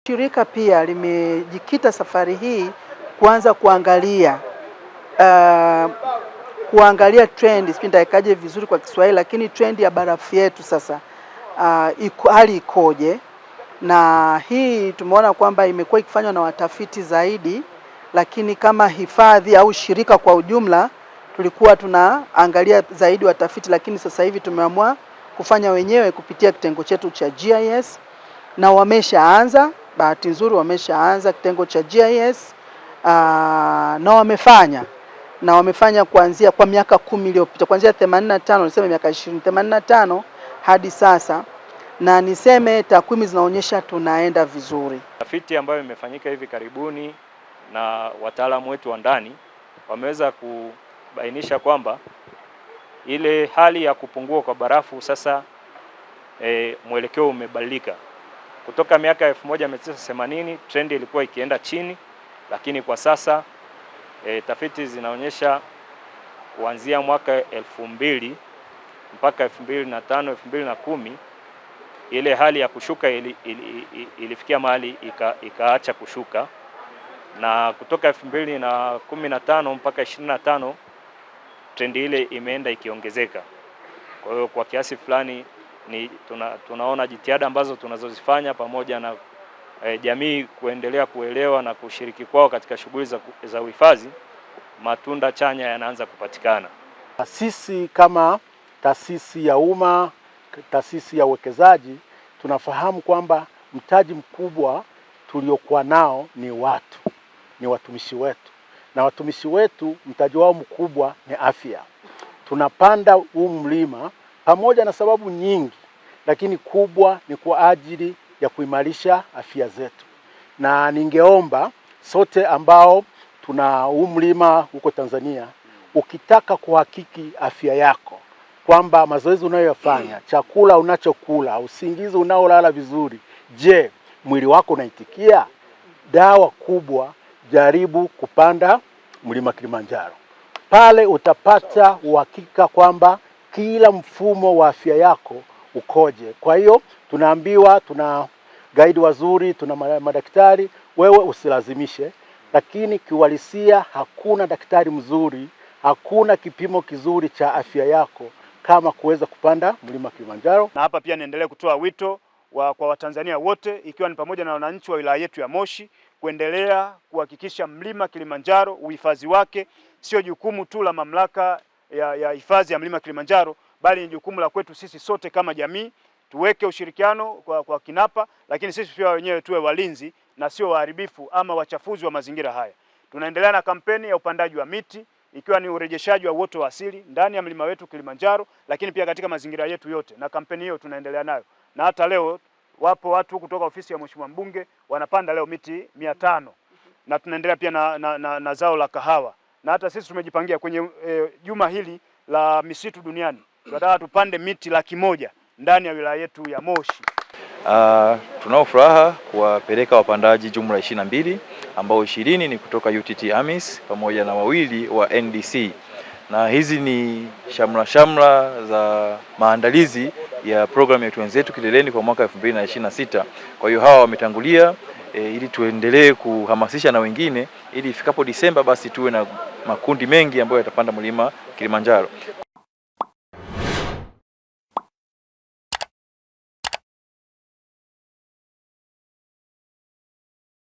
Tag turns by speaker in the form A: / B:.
A: Shirika pia limejikita safari hii kuanza kuangalia trend, sipenda nitaikaje vizuri kwa Kiswahili, lakini trend ya barafu yetu sasa hali ikoje, na hii tumeona kwamba imekuwa ikifanywa na watafiti zaidi, lakini kama hifadhi au shirika kwa ujumla tulikuwa tunaangalia zaidi watafiti, lakini sasa hivi tumeamua kufanya wenyewe kupitia kitengo chetu cha GIS, na wameshaanza, bahati nzuri wameshaanza kitengo cha GIS na wamefanya kuanzia kwa miaka 10 iliyopita, kuanzia 85, niseme miaka 85 hadi sasa, na niseme takwimu zinaonyesha tunaenda vizuri.
B: Tafiti ambayo imefanyika hivi karibuni na wataalamu wetu wa ndani wameweza kubainisha kwamba ile hali ya kupungua kwa barafu sasa mwelekeo umebadilika. Kutoka miaka 1980 trend ilikuwa ikienda chini, lakini kwa sasa tafiti zinaonyesha kuanzia mwaka 2000 mpaka 2005 2010 ile hali ya kushuka ilifikia mahali ikaacha kushuka, na kutoka 2015 mpaka 25 trend ile imeenda ikiongezeka. Kwa hiyo kwa kiasi fulani tunaona jitihada ambazo tunazozifanya pamoja na jamii kuendelea kuelewa na kushiriki kwao katika shughuli za uhifadhi, matunda chanya yanaanza kupatikana.
C: Sisi kama taasisi ya umma, taasisi ya uwekezaji, tunafahamu kwamba mtaji mkubwa tuliokuwa nao ni watu, ni watumishi wetu, na watumishi wetu mtaji wao mkubwa ni afya. Tunapanda huu mlima pamoja na sababu nyingi, lakini kubwa ni kwa ajili ya kuimarisha afya zetu, na ningeomba sote ambao tuna huu mlima huko Tanzania, ukitaka kuhakiki afya yako kwamba mazoezi unayoyafanya, chakula unachokula, usingizi unaolala vizuri, je, mwili wako unaitikia? Dawa kubwa, jaribu kupanda mlima Kilimanjaro. Pale utapata uhakika kwamba kila mfumo wa afya yako ukoje. Kwa hiyo tunaambiwa, tuna guide wazuri, tuna madaktari, wewe usilazimishe, lakini kiuhalisia hakuna daktari mzuri, hakuna kipimo kizuri cha afya yako kama kuweza kupanda mlima Kilimanjaro.
D: Na hapa pia niendelee kutoa wito kwa Watanzania wote, ikiwa ni pamoja na wananchi wa wilaya yetu ya Moshi, kuendelea kuhakikisha mlima Kilimanjaro uhifadhi wake sio jukumu tu la mamlaka ya hifadhi ya mlima Kilimanjaro, bali ni jukumu la kwetu sisi sote kama jamii. Tuweke ushirikiano kwa KINAPA, lakini sisi pia wenyewe tuwe walinzi na sio waharibifu ama wachafuzi wa mazingira haya. Tunaendelea na kampeni ya upandaji wa miti, ikiwa ni urejeshaji wa uoto wa asili ndani ya mlima wetu Kilimanjaro, lakini pia katika mazingira yetu yote, na kampeni hiyo tunaendelea nayo. Na hata leo wapo watu kutoka ofisi ya Mheshimiwa Mbunge wanapanda leo miti 500, na tunaendelea pia na zao la kahawa. Na hata sisi tumejipangia kwenye juma hili la misitu duniani, tunataka tupande miti 100,000 ndani ya wilaya yetu ya Moshi.
E: Tunao furaha kuwapeleka wapandaji jumla 22 ambao 20 ni kutoka UTT AMIS pamoja na 2 wa NDC, na hizi ni shamra za maandalizi ya programu ya Wenzetu Kileleni kwa mwaka 2026. Kwa hiyo hawa wametangulia ili tuendelee kuhamasisha na wengine, ili ifikapo Disemba basi tuwe na makundi mengi ambayo yatapanda mlima Kilimanjaro.